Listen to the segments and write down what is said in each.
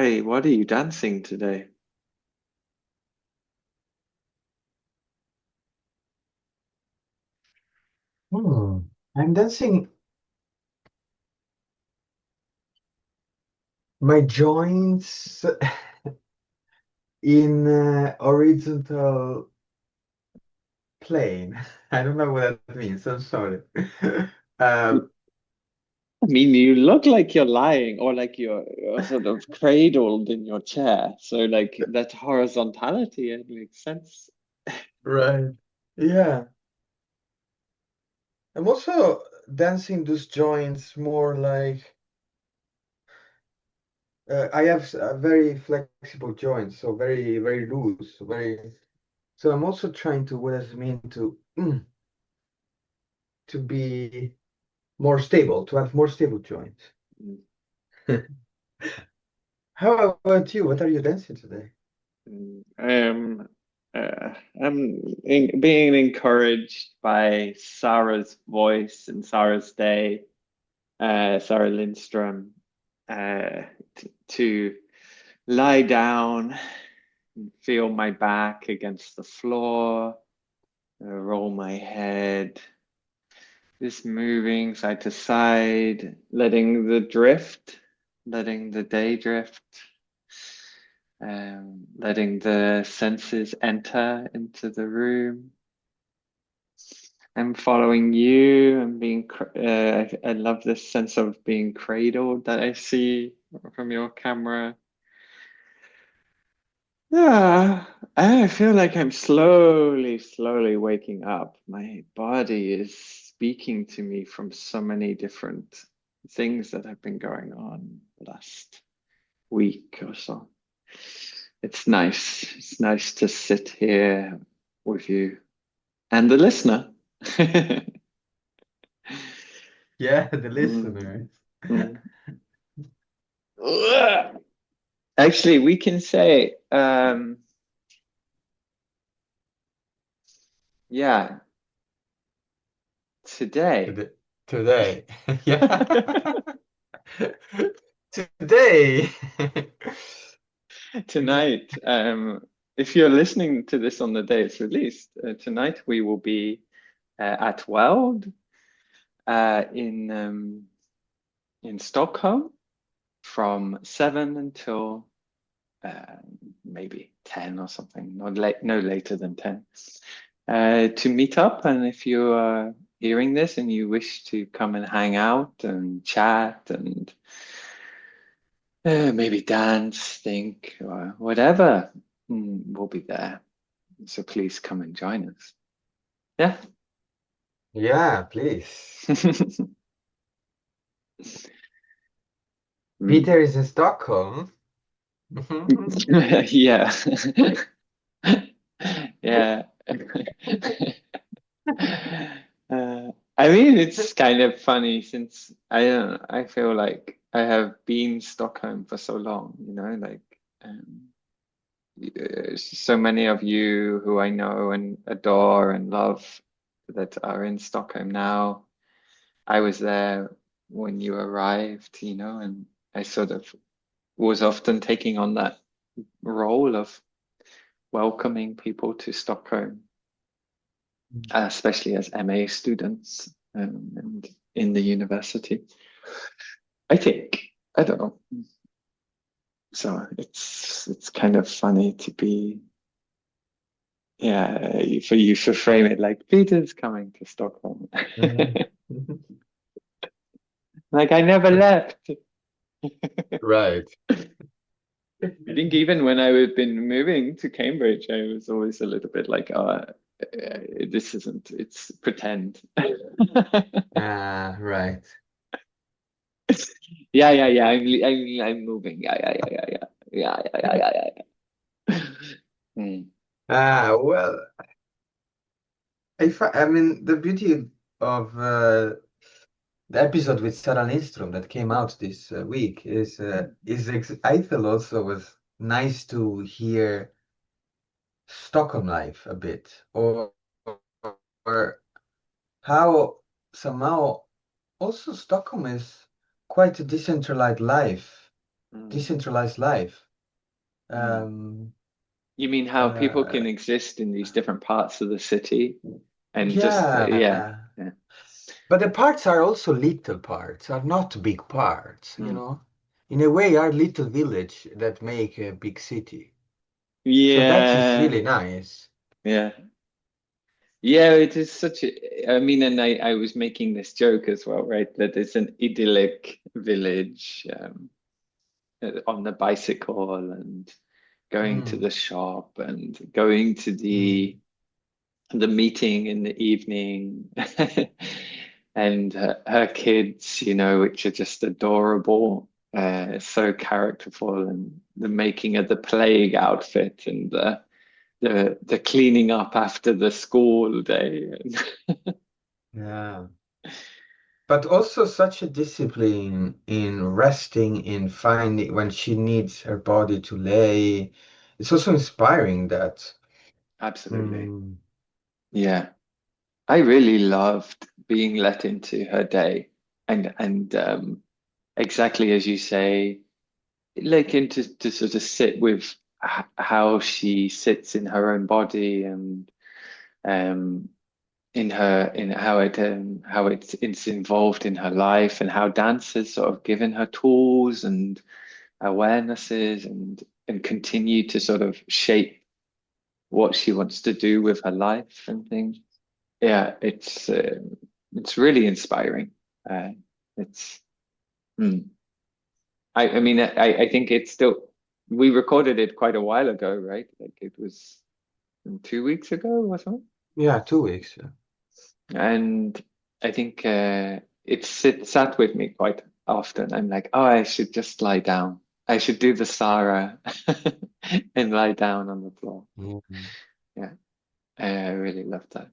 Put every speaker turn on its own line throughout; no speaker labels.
Yari, what are you dancing today?
Hmm. I'm dancing my joints in horizontal plane. I don't know what that means. I'm sorry. Um,
I mean, you look like you're lying or like you're sort of cradled in your chair. So like that horizontality, it makes sense.
right. Yeah. I'm also dancing those joints more like I have very flexible joints, so very loose, very. So I'm also trying to what does it mean to be more stable, to have more stable joints. How about you? What are you dancing today?
Um, I'm being encouraged by Sarah's voice and Sarah's day, Sarah Lindstrom, to lie down and feel my back against the floor, roll my head, just moving side to side, letting the day drift, letting the senses enter into the room. I'm following you and I love this sense of being cradled that I see from your camera. Yeah, I feel like I'm slowly waking up. My body is speaking to me from so many different things that have been going on the last week or so. It's nice. It's nice to sit here with you and the listener.
Yeah, the
Mm,
listeners.
mm. Actually, we can say, yeah, today.
Today, today. Yeah. Today.
Tonight, if you're listening to this on the day it's released, tonight we will be at Weld in Stockholm from 7 until uh, maybe 10 or something, no later than 10, to meet up. And if you are hearing this and you wish to come and hang out and chat and maybe dance, think, or whatever, we'll be there. So please come and join us. Yeah.
Yeah, please.
Mm.
Peter is in Stockholm. Mhm.
Yeah. Yeah. I mean, it's kind of funny since I don't know, I feel like I have been Stockholm for so long, like um, so many of you who I know and adore and love that are in Stockholm now. I was there when you arrived, and I sort of was often taking on that role of welcoming people to Stockholm, especially as MA students and in the university. I think, I don't know. So it's kind of funny to be, yeah, for you to frame it like Peter's coming to Stockholm.
Mhm.
Like I never left.
Right.
I think even when I had been moving to Cambridge, I was always a little bit like, oh, this isn't, it's pretend.
Ah, right.
Yeah. I'm moving. Yeah. Mm.
Ah, well, I mean the beauty of the episode with Sarah Lindstrom that came out this week I feel also was nice to hear Stockholm life a bit, or how somehow also Stockholm is quite a decentralized life.
Mm,
decentralized life.
mm.
Um,
You mean how people
uh,
can exist in these different parts of the city and just yeah,
yeah,
yeah.
but the parts are also little parts, are not big parts, you
Mm.
know. In a way, are little village that make a big city. So that is
Yeah,
really nice.
yeah. Yeah, it is such a, I mean, and I was making this joke as well, right? That it's an idyllic village on the bicycle and going to
Mm,
the shop and going to
mm,
the meeting in the evening and her kids, you know, which are just adorable, so characterful, and the making of the plague outfit and the cleaning up after the school day.
yeah. But also such a discipline in resting, in finding when she needs her body to lay. It's also inspiring that.
Absolutely.
Mm,
Yeah. I really loved being let into her day and exactly as you say, like into to sort of sit with how she sits in her own body and um in how it's involved in her life and how dance has sort of given her tools and awarenesses and continue to sort of shape what she wants to do with her life and things. Yeah, it's really inspiring. Uh, it's mm. I mean I think it's still we recorded it quite a while ago, right? Like it was 2 weeks ago or something.
yeah, 2 weeks. Yeah.
And I think sat with me quite often. I'm like, oh, I should just lie down. I should do the Sarah and lie down on the floor.
Mm.
Yeah, I really love that.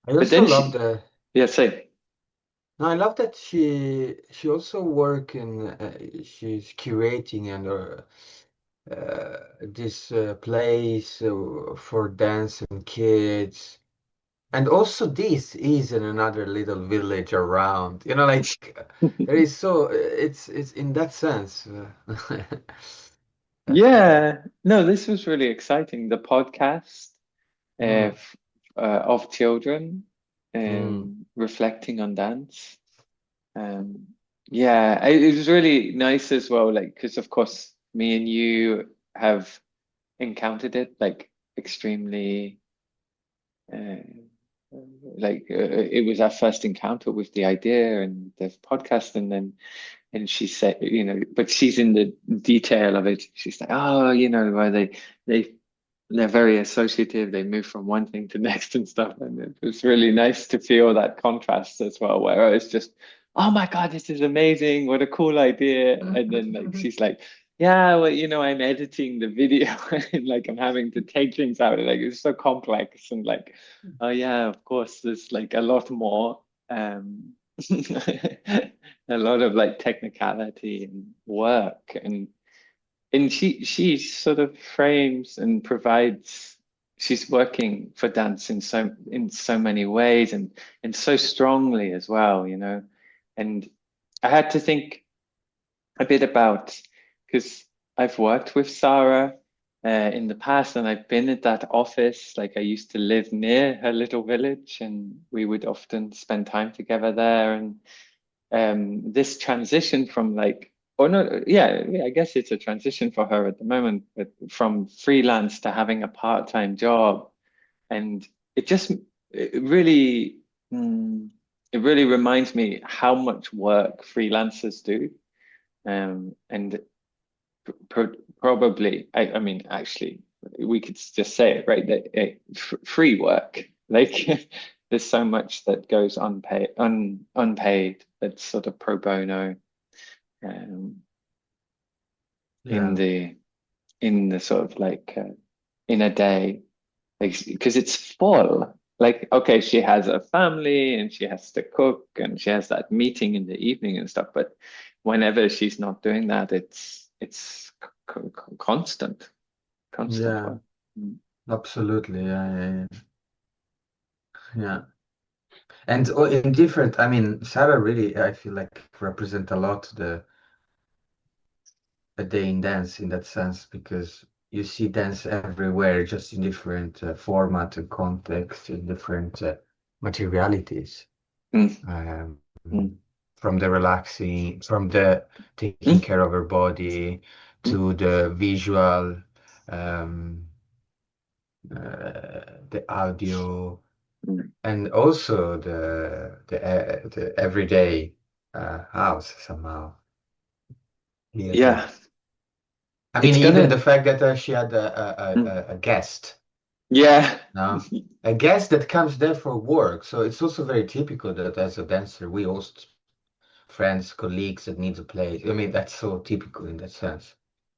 I
But
also
then
love
she,
the.
yeah, say,
No, I love that she also work in she's curating and this place for dance and kids. And also this is in another little village around. You know, like there is so it's in that sense. uh,
yeah, no, this was really exciting. The podcast
mm,
of children
mm,
reflecting on dance. Um, yeah, it was really nice as well, like because of course me and you have encountered it like extremely uh, it was our first encounter with the idea and the podcast, and then and she said, you know, but she's in the detail of it. She's like, oh, you know, where they they're very associative. They move from one thing to next and stuff. And it was really nice to feel that contrast as well, where it's just, oh my God, this is amazing. What a cool idea. And then like she's like, yeah, well, you know, I'm editing the video and like I'm having to take things out. Like it's so complex and like, oh yeah, of course, there's like a lot more. A lot of like technicality and work and she sort of frames and provides she's working for dance in so many ways and so strongly as well, you know. And I had to think a bit about because I've worked with Sarah in the past and I've been at that office. Like I used to live near her little village and we would often spend time together there. And this transition from like, or no, yeah, I guess it's a transition for her at the moment, but from freelance to having a part-time job. And it just, it really, mm, it really reminds me how much work freelancers do. And pro probably, I mean, actually, we could just say it, right? That free work, like there's so much that goes unpaid, that's sort of pro bono, um, in
yeah,
the in the sort of like in a day, like because it's full. Like, okay, she has a family and she has to cook and she has that meeting in the evening and stuff, but whenever she's not doing that, it's constant. Constant
yeah,
one. Mm.
absolutely. Yeah, yeah, yeah. Yeah. And in different, I mean, Sarah really, I feel like represent a lot a day in dance in that sense because you see dance everywhere, just in different format and context, in different materialities.
Mm,
Um,
mm,
from the relaxing, from the taking
mm,
care of her body
mm,
to the visual, um, the audio,
mm.
and also the everyday house somehow. Yeah.
Yeah,
I mean,
it's
even
gonna.
the fact that she had
Mm,
a guest,
yeah,
no? A guest that comes there for work. So it's also very typical that as a dancer, we host friends, colleagues that need a place. I mean, that's so typical in that sense.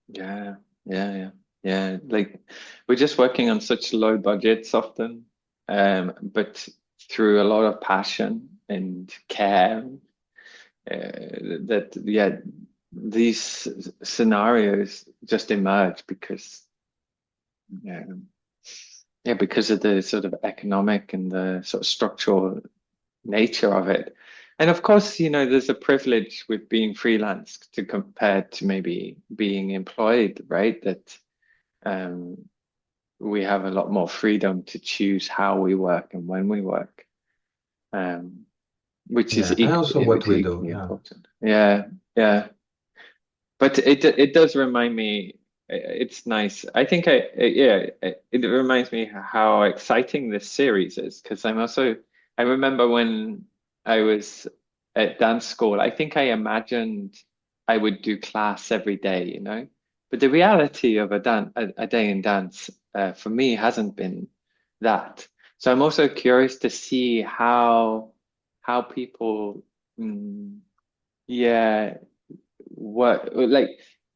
yeah, yeah. Yeah. Like we're just working on such low budgets often, but through a lot of passion and care, that yeah, these scenarios just emerge because yeah, yeah, because of the sort of economic and the sort of structural nature of it. And of course, there's a privilege with being freelance to compare to maybe being employed, right? That um, we have a lot more freedom to choose how we work and when we work, um,
Yeah, and also what
which is
we do.
equally
Yeah.
important. Yeah, yeah. But it does remind me. It's nice. I think yeah. It reminds me how exciting this series is because I remember when I was at dance school. I think I imagined I would do class every day. But the reality of a day in dance for me hasn't been that. So I'm also curious to see how people. mm, yeah, what like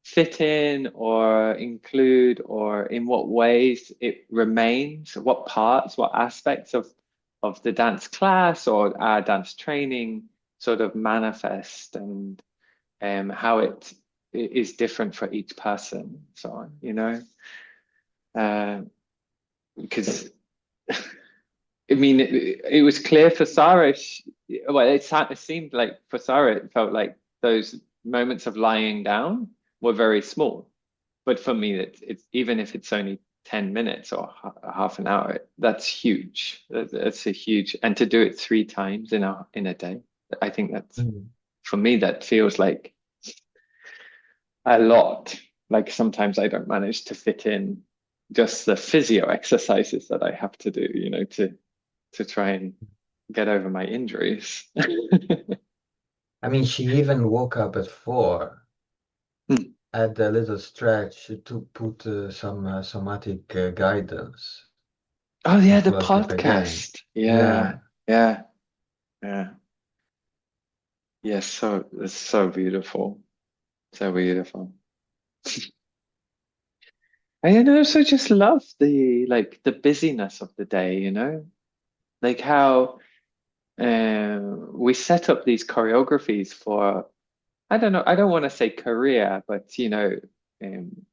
fit in or include or in what ways it remains, what parts, what aspects of the dance class or our dance training sort of manifest and how it is different for each person, so on. Uh, because I mean, it was clear for Sarah. Well, it seemed like for Sarah, it felt like those moments of lying down were very small. But for me, it's even if it's only 10 minutes or half an hour, that's huge. That's a huge, and to do it three times in a day, I think that's
Mm.
for me, that feels like a lot. Like sometimes I don't manage to fit in just the physio exercises that I have to do, to try and get over my injuries.
I mean, she even woke up at 4, had a little stretch to put some somatic guidance,
Oh yeah,
and
the
fell asleep again.
podcast.
Yeah.
Yeah, yeah, yeah. Yes, so it's so beautiful. So beautiful. And I also just love the busyness of the day. Like how we set up these choreographies for, I don't know, I don't want to say career, but um,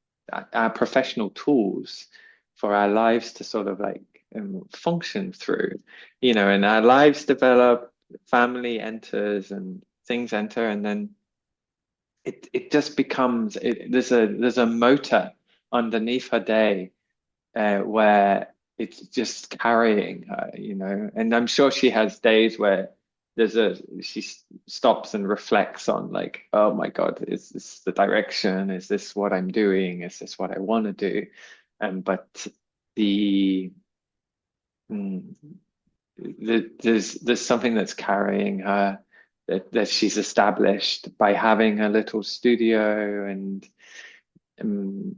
our professional tools for our lives to sort of like function through, and our lives develop, family enters and things enter, and then it just becomes there's a motor underneath her day where it's just carrying her. And I'm sure she has days where she stops and reflects on like, oh my God, is this the direction? Is this what I'm doing? Is this what I want to do? But the, mm, there's something that's carrying her that she's established by having a little studio and um,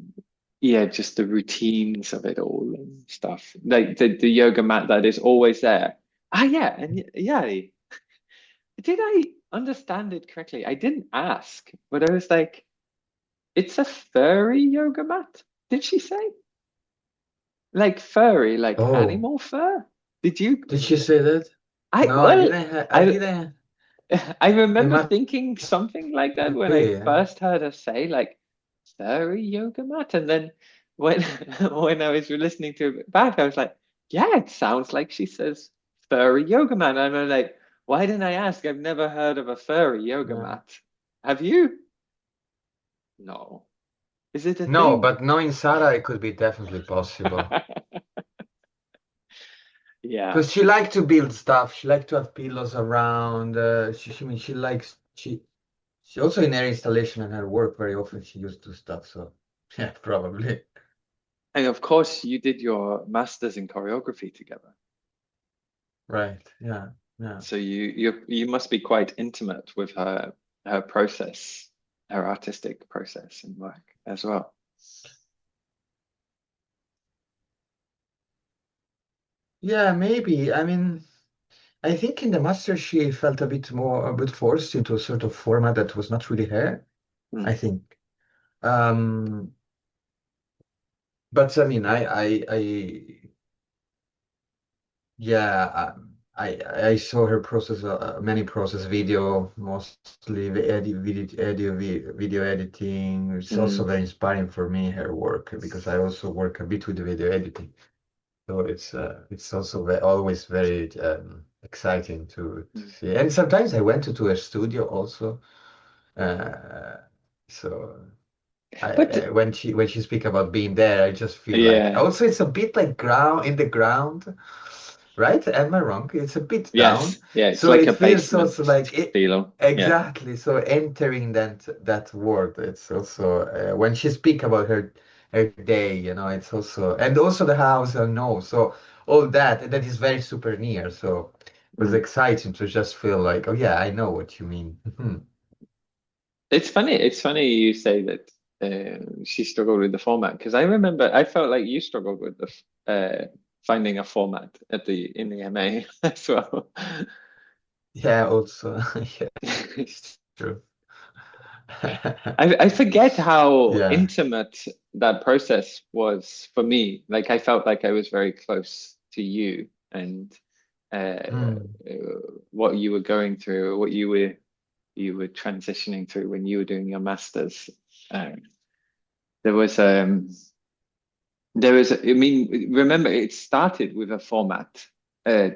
yeah, just the routines of it all and stuff. Like the yoga mat that is always there. Ah, yeah, and yeah, did I understand it correctly? I didn't ask, but I was like, it's a furry yoga mat. Did she say? Like furry, like
Oh,
animal fur? Did you?
did she say that?
I
No, I
well,
didn't. I
I
didn't.
I
It
remember
must
thinking something like that when I
be.
first heard her say like furry yoga mat, and then when when I was listening to it back, I was like, yeah, it sounds like she says furry yoga mat. And I'm like, why didn't I ask? I've never heard of a furry yoga
Yeah.
mat. Have you? No. Is it a
No,
thing?
but knowing Sarah, it could be definitely possible.
Yeah.
Because she liked to build stuff. She liked to have pillows around. I mean, she also in her installation and her work very often she used to stuff. So yeah, probably.
And of course, you did your master's in choreography together.
Right. Yeah. Yeah.
So you must be quite intimate with her process, her artistic process and work as well.
Yeah, maybe. I mean, I think in the master she felt a bit forced into a sort of format that was not really her, I
Mm,
think. Um, but I mean, I yeah, I saw her process, many process video, mostly the video editing. It's also
mm,
very inspiring for me, her work, because I also work a bit with the video editing. So it's also always very exciting to
mm.
see. And sometimes I went to a studio also. Uh, so
But
when she speak about being there, I just feel like
yeah,
also it's a bit like ground in the ground, right? Am I wrong? It's a bit down,
yes, yeah, it's
so
like
it
a
feels
basement
also like it
Stilo. Yeah.
exactly. So entering that world, it's also when she speak about her day, it's also and also the house I know. So all that is very super near. So it was
Mm.
exciting to just feel like, oh yeah, I know what you mean.
It's funny. It's funny you say that she struggled with the format because I remember I felt like you struggled with finding a format at the in the MA as well.
Yeah, also, yeah, it's true.
I forget how
Yeah.
intimate that process was for me. Like I felt like I was very close to you and
Mm.
what you were going through, what you were transitioning through when you were doing your masters. Um, there was I mean, remember it started with a format uh,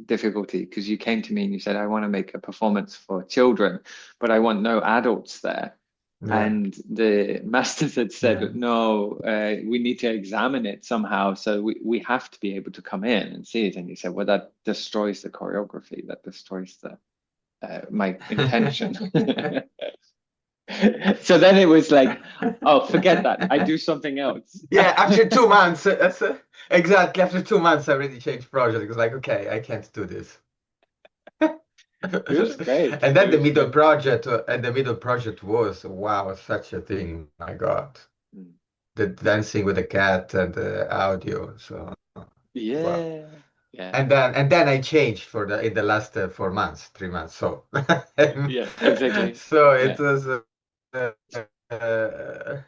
difficulty because you came to me and you said, I want to make a performance for children, but I want no adults there.
Yeah.
And the masters had
Yeah.
said, no, we need to examine it somehow. So we have to be able to come in and see it. And you said, well, that destroys the choreography, that destroys the my intention. So then it was like, oh, forget that. I do something else.
Yeah, after 2 months, exactly after 2 months, I already changed project. It was like, okay, I can't do this.
It was great.
And
It
then
was great.
the middle project was, wow, such a thing. My God.
Mm.
The dancing with the cat and the audio. So, wow.
Yeah. Yeah.
And then I changed for the in the last 4 months, 3 months. So,
Yeah, exactly.
so it
Yeah.
was, uh, uh,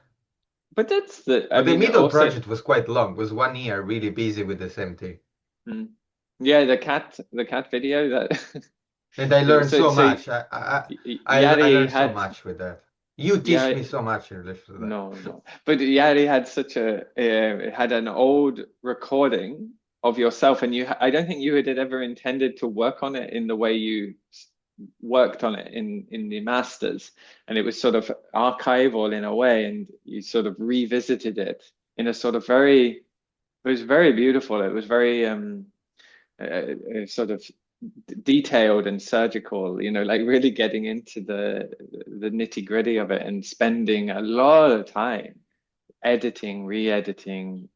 But that's I
but the
mean,
middle
also,
project was quite long. It was 1 year really busy with the same thing.
mm, yeah, the cat video that,
And I learned
so,
so
so
much. I
Yari
learned so
had,
much with that. You teach
yeah,
me so much in relation to that.
no, no. But Yari had such a had an old recording of yourself, and I don't think you had ever intended to work on it in the way you worked on it in the masters, and it was sort of archival in a way, and you sort of revisited it in a sort of very. It was very beautiful. It was very sort of detailed and surgical, like really getting into the nitty-gritty of it and spending a lot of time editing, re-editing,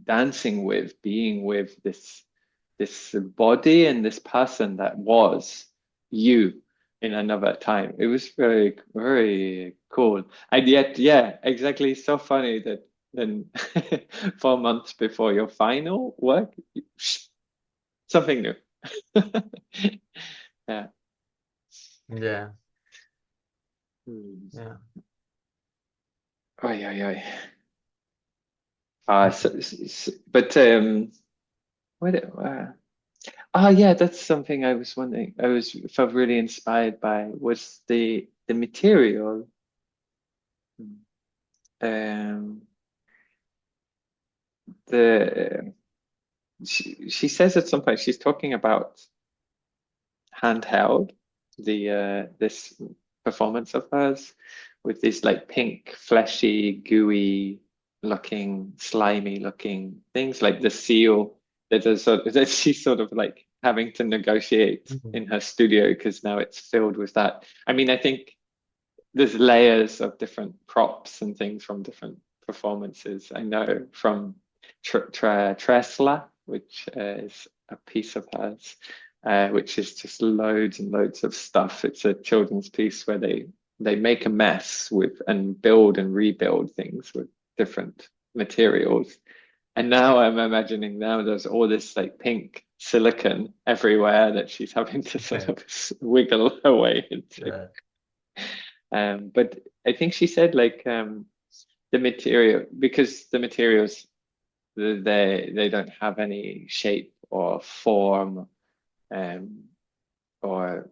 dancing with, being with this body and this person that was you in another time. It was very, very cool. And yet, yeah, exactly. So funny that then 4 months before your final work, something new. Yeah.
Yeah,
Hmm.
yeah.
Oi, oi, oi. But what? Yeah, that's something I was wondering. I was felt really inspired by was the material. Um, the she says at some point she's talking about handheld, the this performance of hers, with these like pink, fleshy, gooey looking, slimy looking things, like the seal that is sort of, that she's sort of like having to negotiate
Mhm.
in her studio because now it's filled with that. I mean, I think there's layers of different props and things from different performances. I know from Tresla, which is a piece of hers, which is just loads and loads of stuff. It's a children's piece where they make a mess with and build and rebuild things with different materials. And now I'm imagining now there's all this like pink silicon everywhere that she's having to sort
Yeah,
of wiggle her way into.
yeah.
But I think she said like the material, because the materials, they don't have any shape or form, um, or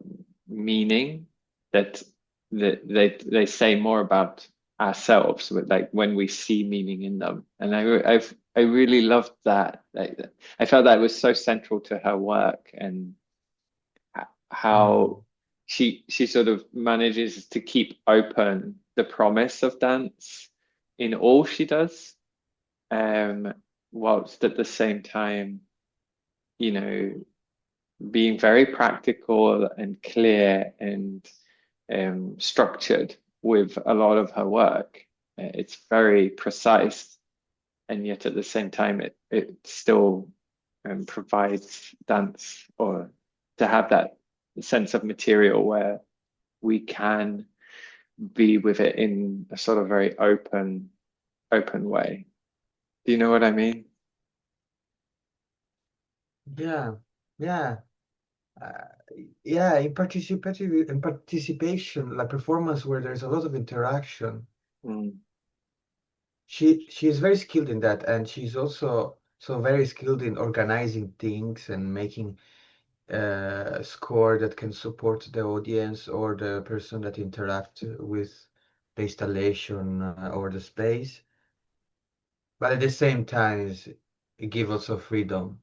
meaning, that they say more about ourselves with like when we see meaning in them. And I really loved that. Like, I felt that was so central to her work, and how
Mm.
she sort of manages to keep open the promise of dance in all she does, um, whilst at the same time, you know, being very practical and clear and structured with a lot of her work. It's very precise, and yet at the same time, it still provides dance, or to have that sense of material where we can be with it in a sort of very open way. Do you know what I mean?
Yeah, yeah. Uh, yeah, in participation, like performance where there's a lot of interaction.
Mm,
She is very skilled in that, and she's also so very skilled in organizing things and making a score that can support the audience or the person that interact with the installation or the space. But at the same time, it gives also freedom.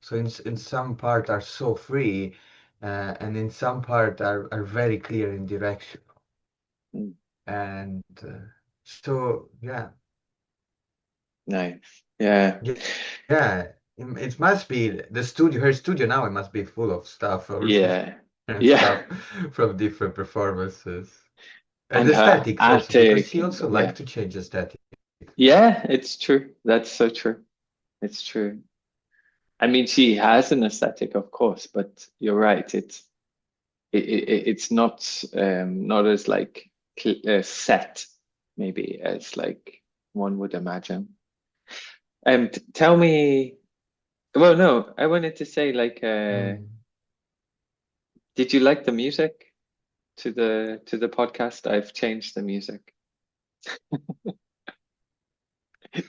So in some part are so free, and in some part are very clear in direction.
mm,
And so yeah,
nice. Yeah.
yeah, yeah. It must be the studio. Her studio now it must be full of stuff or
Yeah.
and
Yeah.
stuff from different performances and
And her
aesthetics also because
attic,
she
and
also
yeah.
liked to change aesthetic.
Yeah, it's true. That's so true. It's true. I mean, she has an aesthetic, of course, but you're right. It's not not as like set, maybe, as like one would imagine. Tell me, well, no, I wanted to say like,
Mm.
did you like the music to the podcast? I've changed the music.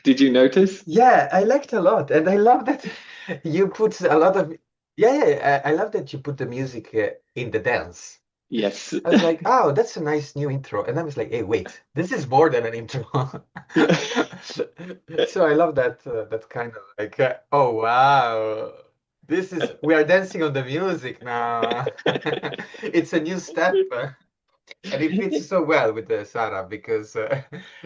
Did you notice?
Yeah, I liked a lot, and I love that you put a lot of I love that you put the music in the dance.
Yes.
I was like, oh, that's a nice new intro. And I was like, hey, wait, this is more than an intro.
Yeah.
So I love that that kind of like, oh wow, this is we are dancing on the music now. It's a new step. And it fits so well with Sarah because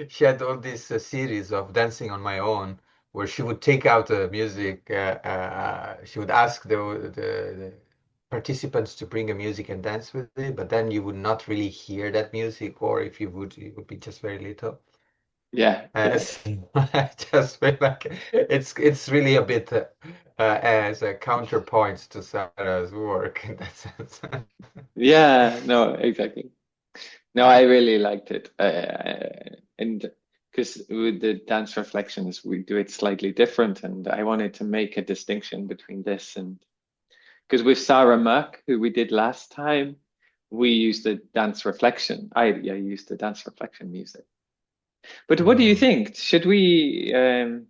she had all this series of dancing on my own where she would take out the music. She would ask the participants to bring a music and dance with it, but then you would not really hear that music, or if you would, it would be just very little.
Yeah, yeah.
So I just feel like it's really a bit as a counterpoint to Sarah's work in that sense.
Yeah, no, exactly. No, I really liked it. And because with the dance reflections, we do it slightly different. And I wanted to make a distinction between this and, because with Sarah Merck, who we did last time, we used the dance reflection. I used the dance reflection music. But what do you
Mm.
think?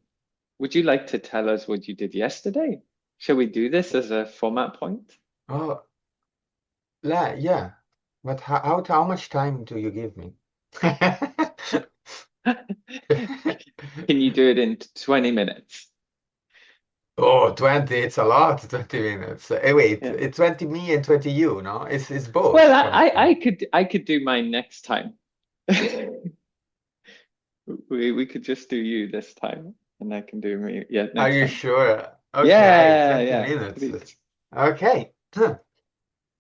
Would you like to tell us what you did yesterday? Shall we do this as a format point?
Oh, yeah. But how much time do you give me?
Can you do it in 20 minutes?
Oh, 20, it's a lot, 20 minutes. Wait,
Yeah.
it's 20 me and 20 you, no? It's
Well,
both coming.
I could do mine next time. We could just do you this time, and I can do me. Yeah,
Are
next
you
time.
sure? Okay,
Yeah,
20
yeah.
minutes.
Please.
Okay.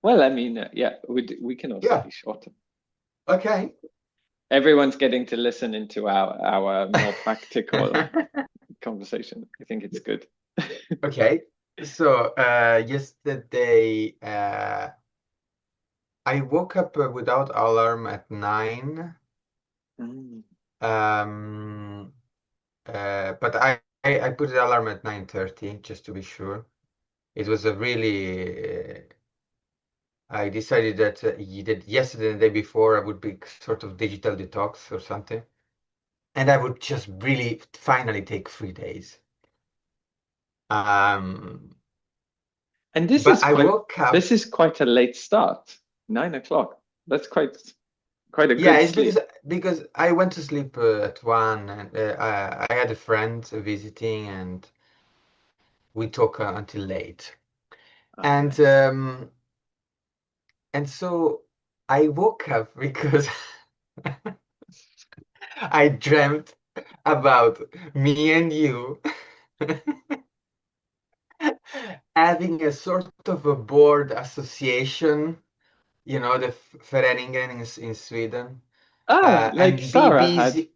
Well, I mean, yeah, we can also
Yeah.
be shorter.
Okay.
Everyone's getting to listen into our more practical conversation. I think it's good.
Okay. So, yesterday, I woke up without alarm at 9.
Mm.
Um, but I put the alarm at 9:30 just to be sure. It was a really, I decided that, that yesterday and the day before I would be sort of digital detox or something. And I would just really finally take 3 days. Um,
And
but I woke up.
this is quite a late start. 9 o'clock. That's quite a
Yeah,
good
it's
sleep.
because I went to sleep at 1, and I had a friend visiting, and we talk until late.
Oh,
And
nice.
so I woke up because I dreamt about me and you having a sort of a board association, the Föreningen in Sweden,
Ah, like
and be
Sarah had,
busy.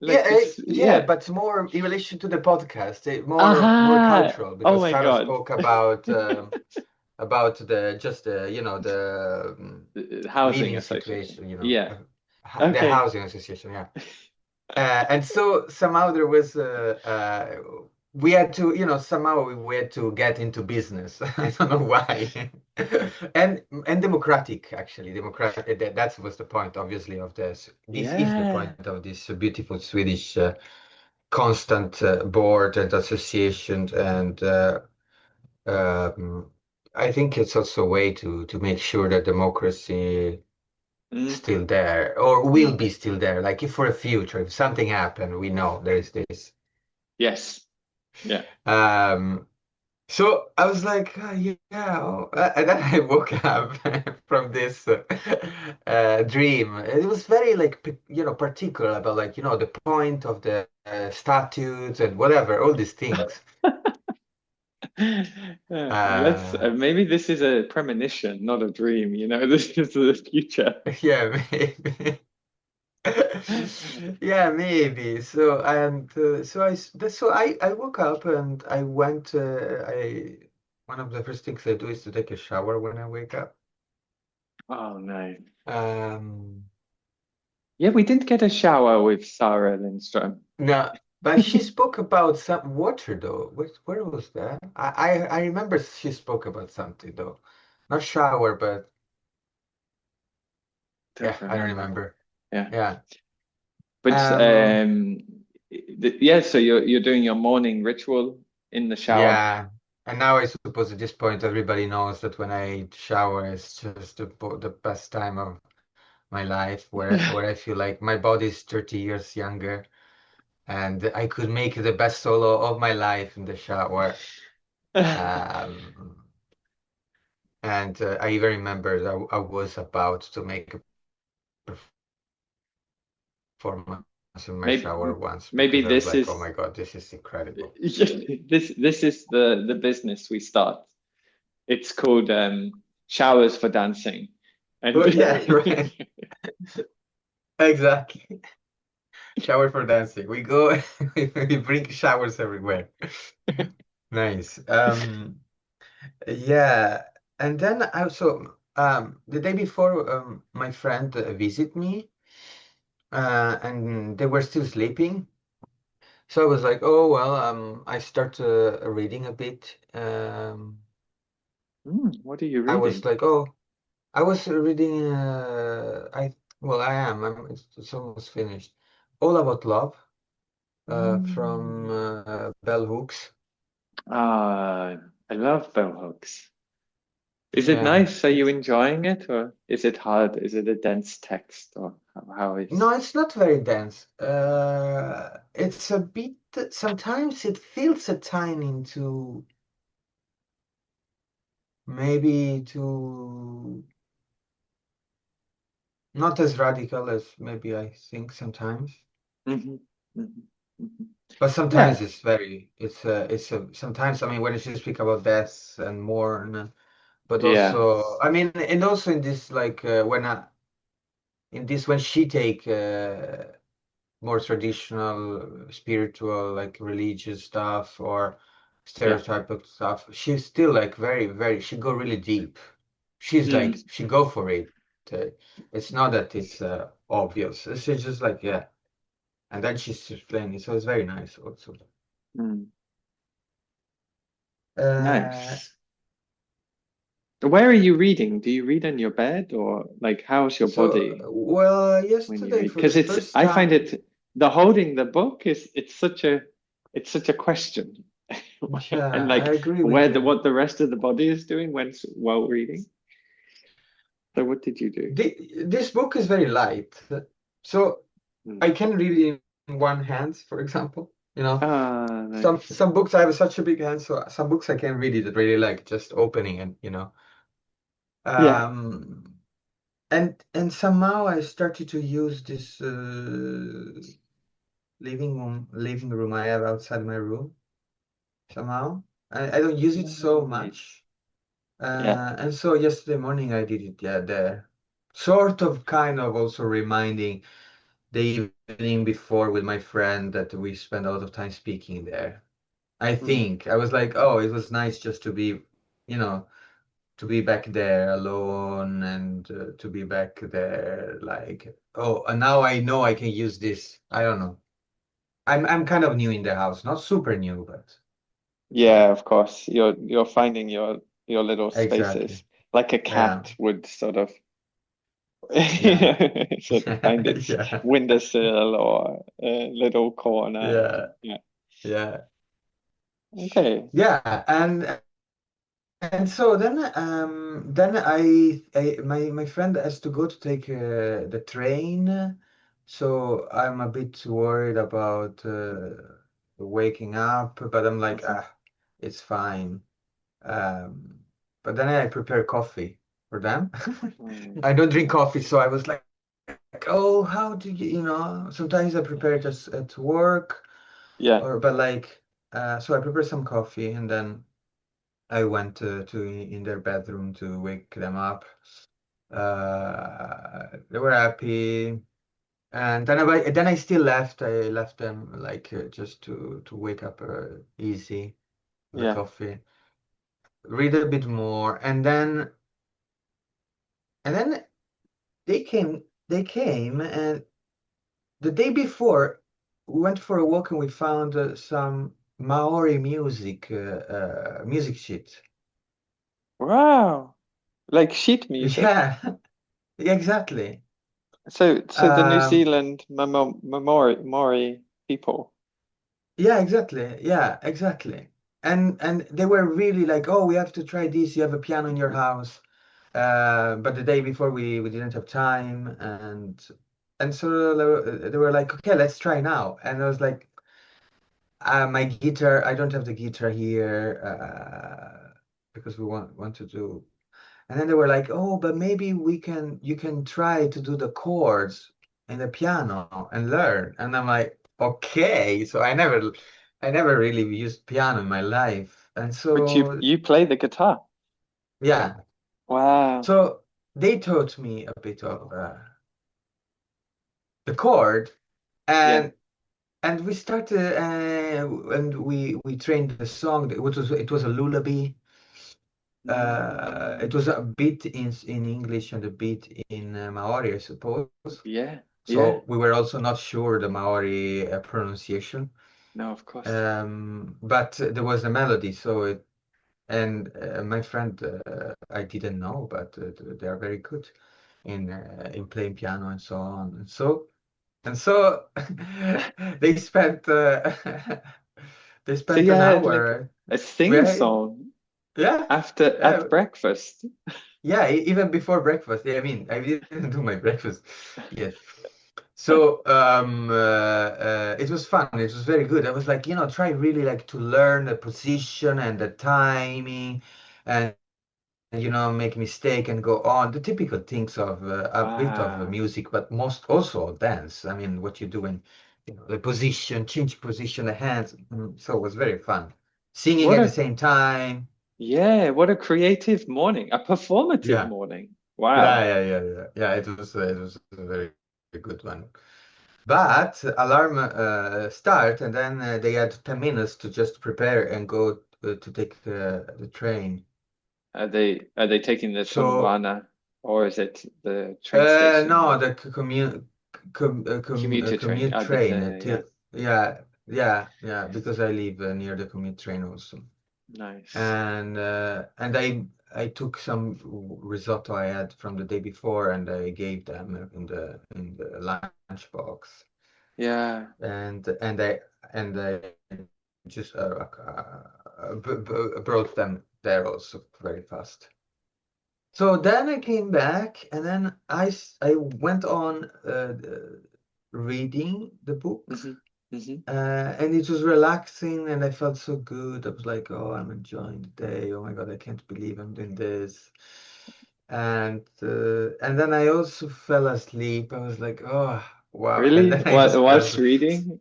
Yeah,
like this.
yeah,
Yeah.
but more in relation to the podcast, more
Aha.
cultural,
Oh
because
my
Sarah
God.
spoke about the just the
Housing
living
association.
situation,
Yeah.
the
Okay.
housing association, yeah. And so somehow there was we had to, somehow we had to get into business. I don't know why. And democratic, actually, democratic. That was the point, obviously, of this. This is the
Yeah.
point of this beautiful Swedish constant board and association, and um, I think it's also a way to make sure that democracy
Hmm.
still there or will
Mm.
be still there. Like if for a future, if something happened, we know there is this.
Yes. Yeah.
Um, so I was like, yeah. And then I woke up from this dream. It was very like, particular about like, the point of the statutes and whatever, all these things.
Let's
Uh,
maybe this is a premonition, not a dream, you know, this is the future.
yeah, maybe. Yeah, maybe. So and so I woke up and I went. I One of the first things I do is to take a shower when I wake up.
Oh no.
Um,
Yeah, we didn't get a shower with Sarah Lindström.
no, but she spoke about some water though. Where was that? I remember she spoke about something though. Not shower, but
Don't
yeah, I don't
remember.
remember.
Yeah.
Yeah.
But
Um,
yeah, so you're doing your morning ritual in the shower.
yeah. And now I suppose at this point everybody knows that when I shower, it's just the best time of my life where I feel like my body is 30 years younger and I could make the best solo of my life in the shower. Um, and I even remember that I was about to make a performance in my
Maybe
shower once
maybe
because I was
this
like, oh
is
my God, this is incredible.
this is the business we start. It's called showers for dancing. And
But yeah, right. Exactly. Shower for dancing. We go, we bring showers everywhere. Nice. Yeah, and then I also the day before my friend visit me and they were still sleeping. So I was like, oh well, I start reading a bit.
What are you
I was
reading?
like, oh, I was reading. I am. It's almost finished. All About Love from
Mm.
Bell Hooks.
Ah, I love bell hooks. Is it
Yeah.
nice? Are you enjoying it, or is it hard? Is it a dense text, or how
No,
is?
it's not very dense. It's a bit, sometimes it feels a tiny into maybe to Not as radical as maybe I think sometimes,
Hmm. Hmm. Hmm.
but sometimes
Yeah,
it's very, sometimes, I mean, when you speak about death and mourn, but
yeah,
also, I mean, and also in this, like, in this, when she take more traditional, spiritual, like religious stuff or
yeah.
stereotypical stuff, she's still like she go really deep. She's
Mm,
like, she go for it. Uh, it's not that it's obvious. She's just like, yeah. And then she's explaining. So it's very nice also.
mm.
Uh,
Nice. Where are you reading? Do you read in your bed or like how's your
so,
body
well,
when you
yesterday
read?
for the
Because it's
first
I find
time,
it the holding the book is it's such a question. And
yeah, I
like
agree with you.
what the rest of the body is doing when while reading. So what did you do?
This book is very light. So
Mm.
I can read it in one hand, for example. You know,
Ah, nice.
some books I have such a big hand, so some books I can read it really like just opening and
Yeah,
Um, and somehow I started to use this living room I have outside my room. Somehow I don't use it so
nice.
much.
Yeah.
And so yesterday morning I did it, yeah, there. Sort of, kind of also reminding the evening before with my friend that we spent a lot of time speaking there. I
Mm.
think I was like, oh, it was nice just to be, you know, to be back there alone and to be back there like, oh, and now I know I can use this. I don't know. I'm kind of new in the house, not super new, but yeah,
Yeah, of course. You're finding your little
exactly.
spaces like a
Yeah,
cat would sort of
yeah,
sort of find its
yeah,
windowsill or a little corner.
yeah,
Yeah.
yeah,
Okay.
yeah. And so then my friend has to go to take the train, so I'm a bit worried about waking up, but I'm like,
Mhm.
it's fine. Um, but then I prepare coffee for them.
Mm.
I don't drink coffee, so I was like, oh, how do sometimes I prepare it at work,
Yeah.
or but like, so I prepare some coffee and then. I went to in their bedroom to wake them up. They were happy, and then I still left. I left them like just to wake up easy with the
Yeah.
coffee, read a bit more, and then they came. They came, and the day before we went for a walk and we found some Maori music sheet.
Wow. Like sheet music.
Yeah, exactly.
So the New
Um,
Zealand Maori people.
Yeah, exactly. Yeah, exactly. And they were really like, oh, we have to try this. You have a piano in your house. But the day before we didn't have time, and so they were like, okay, let's try now. And I was like, my guitar, I don't have the guitar here because we want to do. And then they were like, oh, but maybe you can try to do the chords in the piano and learn. And I'm like, okay. So I never really used piano in my life. And
But
so,
you play the guitar.
yeah.
Wow.
So they taught me a bit of the chord,
Yeah.
and we started and we trained the song. It was a lullaby. It
Mm.
was a bit in English and a bit in Maori, I suppose.
Yeah. Yeah.
So we were also not sure the Maori pronunciation,
No, of course.
but there was a melody. And my friend, I didn't know, but they are very good in playing piano and so on. And so they spent they
So
spent
you
an
had like
hour.
a
We
sing song
Yeah,
after at
yeah.
breakfast.
Yeah, even before breakfast. Yeah, I mean, I didn't do my breakfast yet. So it was fun. It was very good. I was like, try really like to learn the position and the timing, and make mistake and go on. The typical things of a bit of
Wow.
music, but most also dance. I mean, what you do in, the position, change position, the hands. So it was very fun. Singing
What
at the
a
same time.
Yeah, what a creative morning, a performative
Yeah,
morning.
yeah,
Wow.
yeah, yeah, yeah. Yeah, it was a very, very good one. But alarm start, and then they had 10 minutes to just prepare and go to take the train.
Are they taking the
So
Tungwana or is it the train station
no,
or
the
commuter train?
commute
The,
train
yeah,
till, yeah, yeah, yeah, because I live near the commute train also.
nice.
And I took some risotto I had from the day before and I gave them in the lunch box.
Yeah,
And I just brought them there also very fast. So then I came back, and then I went on reading the
hmm
books,
hmm
and it was relaxing, and I felt so good. I was like, "Oh, I'm enjoying the day. Oh my God, I can't believe I'm doing this." And then I also fell asleep. I was like, "Oh, wow!" And
Really?
then I
What
just felt,
whilst reading?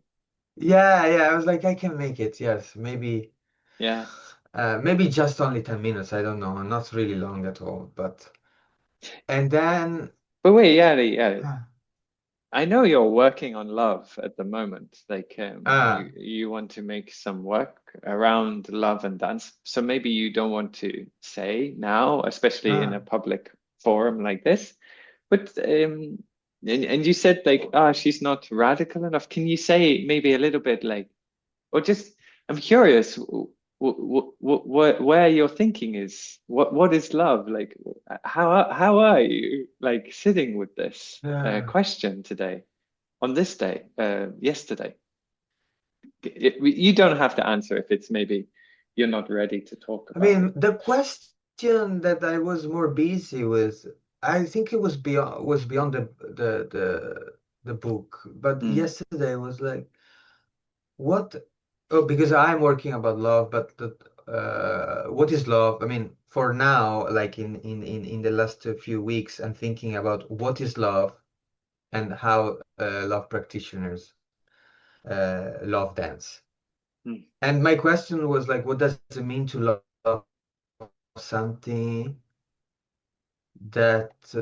yeah, yeah. I was like, "I can make it. Yes, maybe."
Yeah.
Maybe just only 10 minutes. I don't know. Not really long at all. And then,
But wait, yeah, yeah. I know you're working on love at the moment. Like,
ah,
you want to make some work around love and dance. So maybe you don't want to say now, especially in a
ah,
public forum like this. But and you said like, ah, she's not radical enough. Can you say maybe a little bit like, or just, I'm curious, where your thinking is. What is love? Like, how are you like sitting with this
yeah.
question today? On this day, yesterday. You don't have to answer if it's maybe you're not ready to talk
I
about
mean,
it.
the question that I was more busy with, I think it was beyond the book. But
Mm,
yesterday was like, what? Oh, because I'm working about love, but what is love? I mean, for now, like in the last few weeks, I'm thinking about what is love and how love practitioners love dance.
mm,
And my question was like, what does it mean to love something that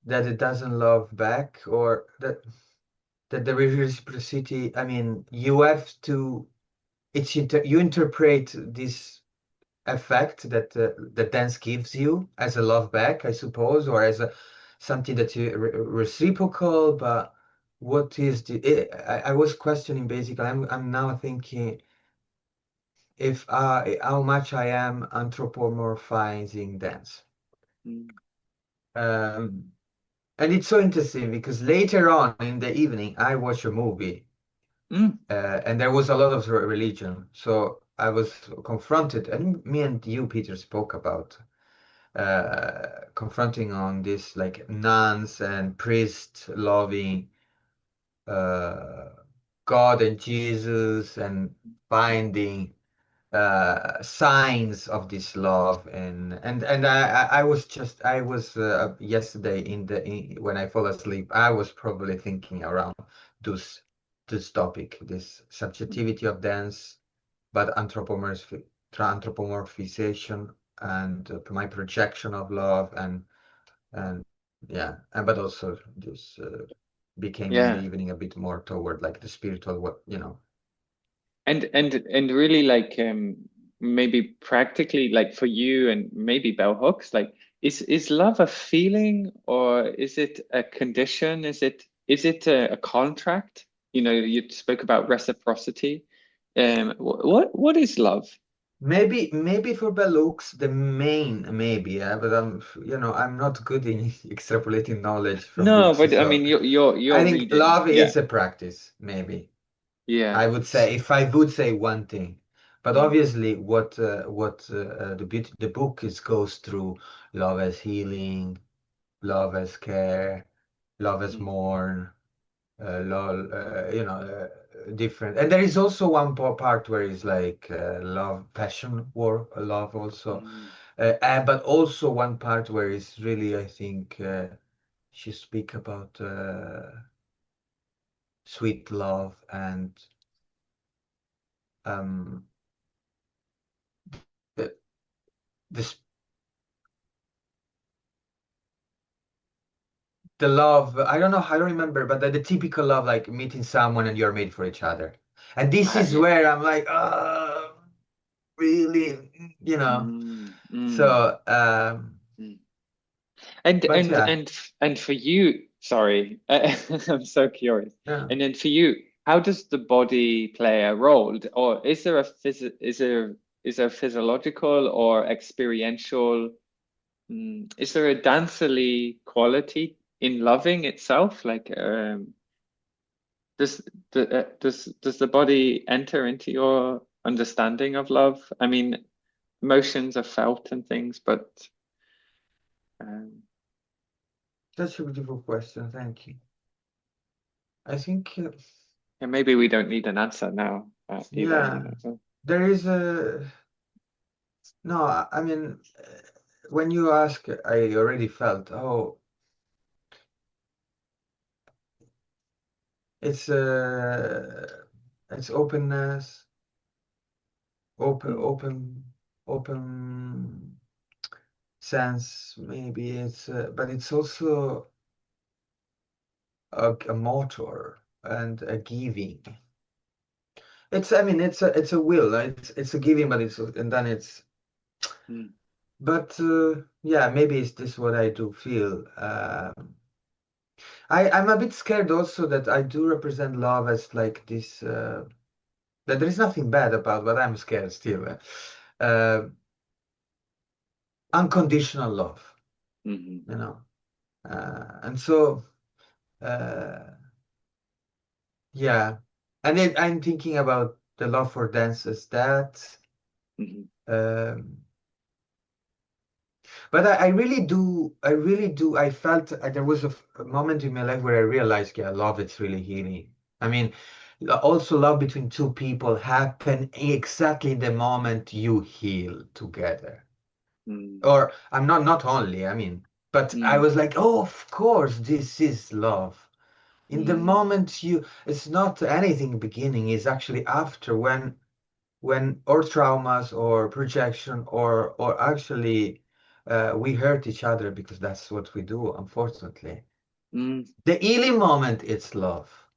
that it doesn't love back, or that the reciprocity? I mean, you have to. You interpret this effect that the dance gives you as a love back, I suppose, or as a something that you reciprocal. But what is I was questioning basically. I'm now thinking if how much I am anthropomorphizing dance.
mm,
Um, and it's so interesting because later on in the evening, I watched a movie,
mm,
and there was a lot of religion. So I was confronted, and me and you, Peter, spoke about confronting on this like nuns and priests loving uh, God and Jesus and finding signs of this love. And I was yesterday when I fall asleep, I was probably thinking around this this topic, this subjectivity of dance, but anthropomorphization, and my projection of love, and yeah, and but also this became in the
yeah.
evening a bit more toward like the spiritual, what.
And really like maybe practically like for you and maybe bell hooks, like is love a feeling or is it a condition? Is it a contract? You spoke about reciprocity. What is love?
Maybe for Belux, the main, maybe, yeah, but I'm not good in extrapolating knowledge from
No,
books,
but I
so
mean you're
I
you're
think
reading.
love
Yeah.
is a practice, maybe.
Yeah.
I would say, if I would say one thing, but
Mm,
obviously the book is goes through love as healing, love as care, love as
mm,
mourn. lol, different. And there is also one part where it's like love, passion, war, love also.
Mm,
But also one part where it's really, I think, she speak about sweet love and um, the, this the love. I don't know, I don't remember, but the typical love, like meeting someone and you're made for each other. And this is
yeah.
where I'm like, really,
Mm, mm,
So,
mm.
but yeah,
And for you, sorry, I'm so curious.
yeah.
And then for you, how does the body play a role? Or is there a is there physiological or experiential, is there a dancerly quality in loving itself? Like, does does the body enter into your understanding of love? I mean, emotions are felt and things, but um,
That's a beautiful question. Thank you. I think,
yeah, maybe we don't need an answer now, either, you
yeah,
know. So,
there is a no. I mean, when you ask, I already felt. Oh, it's it's openness, open,
mm,
open, open sense. Maybe it's, but it's also a motor and a giving. It's, I mean, it's a will. It's a giving, but it's and then it's.
mm,
But yeah, maybe it's this what I do feel. I'm a bit scared also that I do represent love as like this. That there is nothing bad about, but I'm scared still. Uh, unconditional love,
mhm,
you know. And so, uh, yeah. And then I'm thinking about the love for dances that.
mhm,
Um, But I really do. I felt there was a moment in my life where I realized, yeah, love is really healing. I mean, also love between two people happen exactly the moment you heal together.
mm,
Or I'm not only, I mean, but I
mm,
was like, oh, of course, this is love. In the
mm,
moment it's not anything beginning, it's actually after when or traumas or projection or actually we hurt each other because that's what we do, unfortunately.
mm.
The healing moment, it's love.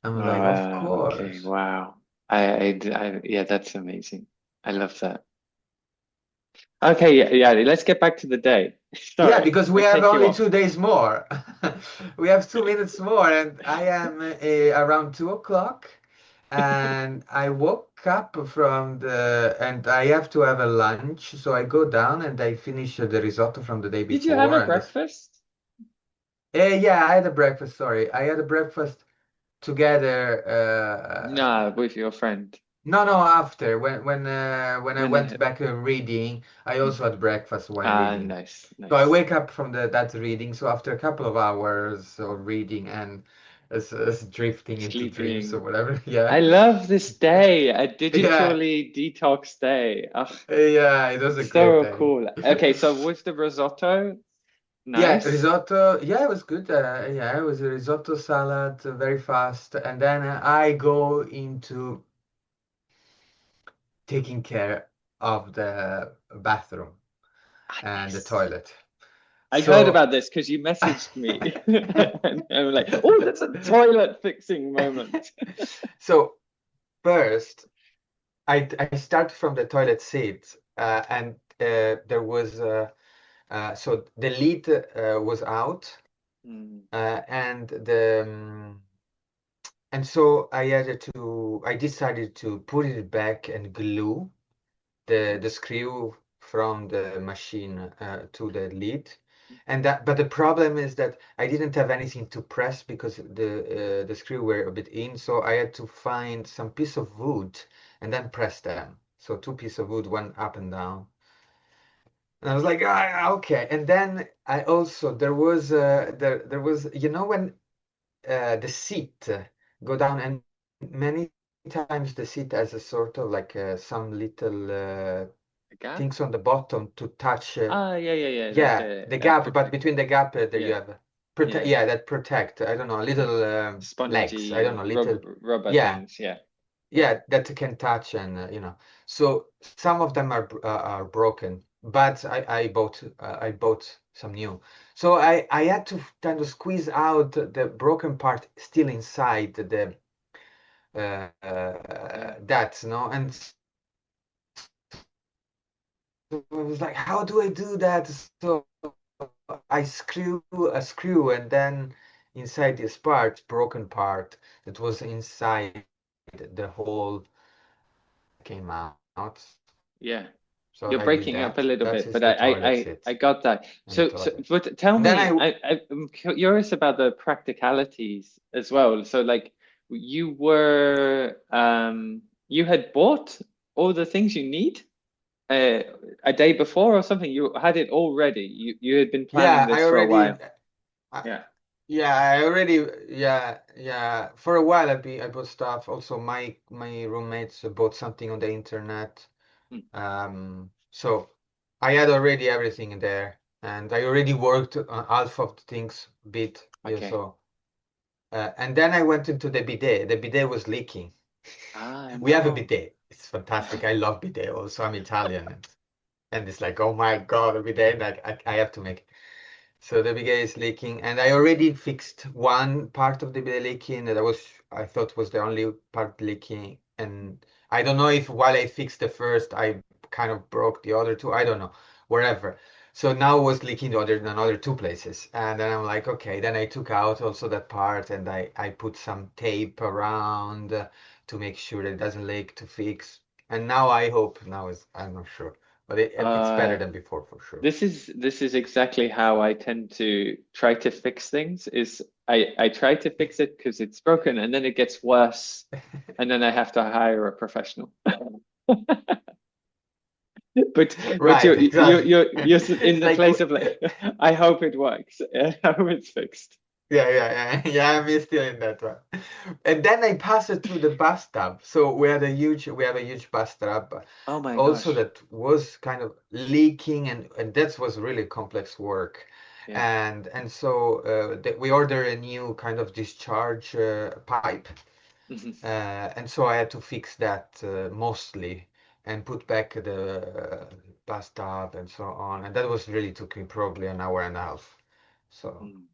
I'm like, of
Okay,
course.
wow. Yeah, that's amazing. I love that. Okay, yeah, yeah, let's get back to the day.
Yeah,
Sorry,
because
I
we have
take you
only
off.
2 days more. We have 2 minutes more, and I am around 2 o'clock, and I woke up from and I have to have a lunch, so I go down and I finish the risotto from the day
Did you have a
before, and this.
breakfast?
Yeah, I had a breakfast. Sorry, I had a breakfast together.
Nah, with your friend.
No, no, after when I
When
went back reading, I also had breakfast while reading.
nice,
So I
nice.
wake up from that reading. So after a couple of hours of reading and as drifting into dreams or
Sleeping.
whatever, yeah,
I love this day, a
yeah,
digitally detox day. Ugh,
yeah, it was a great
so
day.
cool. Okay, so with the risotto,
Yeah,
nice.
risotto. Yeah, it was good. Yeah, it was a risotto salad, very fast, and then I go into taking care of the bathroom
Ah,
and the
nice.
toilet.
I heard
So,
about this because you messaged me. And I'm like, oh, that's a toilet fixing moment.
so first, I start from the toilet seat, and there was so the lid was out,
Mm,
and and so I decided to put it back and glue the
mm,
screw from the machine to the lid. And that, but the problem is that I didn't have anything to press because the screw were a bit in, so I had to find some piece of wood and then press them. So two pieces of wood, one up and down. And I was like, okay. And then I also there was when the seat go down, and many times the seat has a sort of like some little
A gap?
things on the bottom to touch.
Ah, yeah, yeah, yeah. Like
Yeah, the gap, but between the gap there you
yeah,
have
yeah.
yeah, that protect. I don't know, little legs. I don't
Spongy
know, little
rubber
yeah,
things. Yeah.
yeah, that can touch and So some of them are broken, but I bought some new. So I had to kind of squeeze out the broken part still inside the
Yeah.
that, and so I was like, how do I do that? So I screw a screw, and then inside this part, broken part that was inside the hole came out.
Yeah.
So
You're
I did
breaking up a
that.
little
That
bit,
is
but
the toilet
I
seat
got that.
and the
So,
toilet.
but tell
And then
me, I'm curious about the practicalities as well. So, like, you had bought all the things you need uh, a day before or something. You had it all ready. You had been planning
yeah, I
this for a
already
while. Yeah.
yeah, I already yeah. For a while I bought stuff. Also my roommates bought something on the internet.
Hmm.
So I had already everything in there, and I already worked on half of the things bit. Yeah,
Okay.
so and then I went into the bidet. The bidet was leaking.
Ah,
We have a
no.
bidet. It's fantastic. I love bidet. Also, I'm Italian, and it's like, oh my God, a bidet. Like I have to make. So the bidet is leaking, and I already fixed one part of the bidet leaking that I thought was the only part leaking, and I don't know if while I fixed the first, I kind of broke the other two. I don't know, wherever. So now it was leaking the other in another two places, and then I'm like, okay. Then I took out also that part, and I put some tape around to make sure that it doesn't leak to fix. And now I hope now is I'm not sure, but it's better
Uh,
than before for sure.
this is exactly how I tend to try to fix things is I try to fix it because it's broken and then it gets worse and then I have to hire a professional. But
Right, exactly.
you're in
It's
the
like,
place of like I hope it works. I hope it's fixed.
yeah, I'm still in that one. And then I passed it through the bathtub. So we have a huge bathtub,
Oh my
also
gosh.
that was kind of leaking, and that was really complex work.
Yeah.
And so we ordered a new kind of discharge pipe.
Mhm.
And so I had to fix that mostly and put back the bathtub and so on. And that was really took me probably an hour and a half. So,
Mm.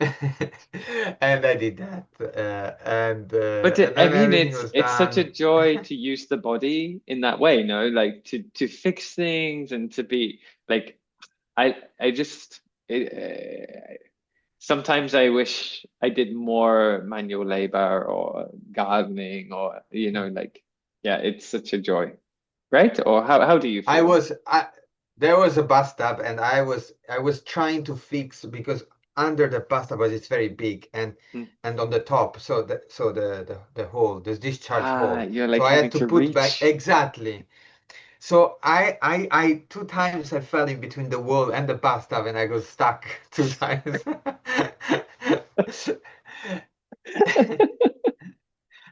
and I did that,
But
and
I
then
mean,
everything was
it's such a
done.
joy to use the body in that way, no? Like to fix things and to be like I just sometimes I wish I did more manual labor or gardening or like yeah, it's such a joy, right? Or how do you
I
feel?
was I There was a bathtub, and I was trying to fix because under the bathtub it's very big,
Mm.
and on the top, the hole, this discharge
Ah,
hole.
you're like
So I
having
had to
to
put back
reach.
exactly. So I two times I fell in between the wall and the bathtub, and I got stuck two times.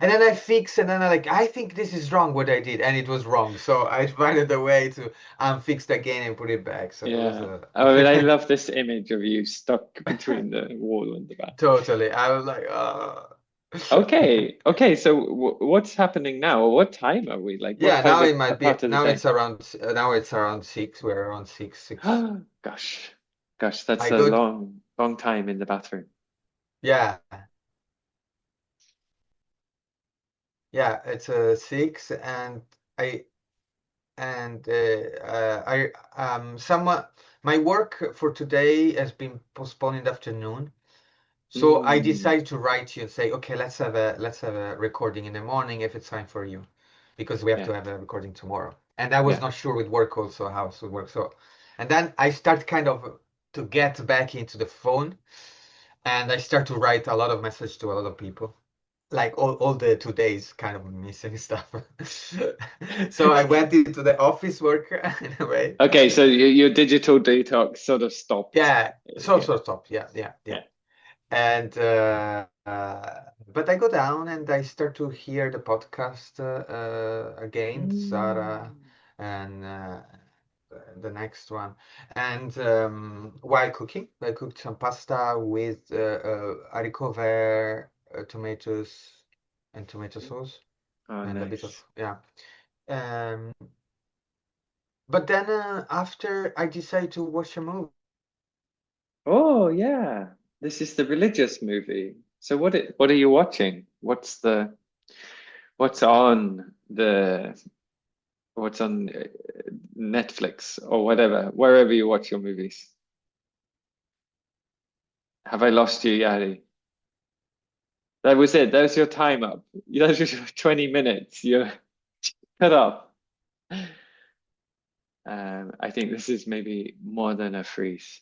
And then I fix, and then I think this is wrong what I did, and it was wrong. So I found a way to unfix it again and put it back. So it was
Yeah. Oh, and I love this image of you stuck between the wall and the bathroom.
totally. I was like, oh.
Okay, okay. So what's happening now? What time are we? Like, what
Yeah,
kind
now
of
it
a
might be.
part of the day?
Now it's around 6. We're around 6.
Gosh, gosh, that's
I
a
go.
long, long time in the bathroom.
Yeah, yeah. It's 6, and I and I someone my work for today has been postponed in the afternoon. So I
Mm,
decided to write you and say, okay, let's have a recording in the morning if it's fine for you, because we have
yeah.
to have a recording tomorrow. And I was
Yeah.
not sure with work also how it would work. So, and then I start kind of to get back into the phone, and I start to write a lot of messages to a lot of people. Like all the 2 days kind of missing stuff. So I went into the office work in a way.
Okay, so your digital detox sort of stopped.
Yeah, so
Yeah,
so stop. Yeah, yeah, yeah.
yeah.
And but I go down and I start to hear the podcast again, Sarah,
Mm.
and the next one. And while cooking, I cooked some pasta with haricot vert, tomatoes, and tomato sauce,
Oh,
and a bit of
nice.
yeah. Um, but then after I decided to watch a movie.
Oh, yeah. This is the religious movie. So what are you watching? What's on the what's on Netflix or whatever, wherever you watch your movies? Have I lost you, Yari? That was it. That was your time up. That was your 20 minutes. You're cut off. I think this is maybe more than a freeze.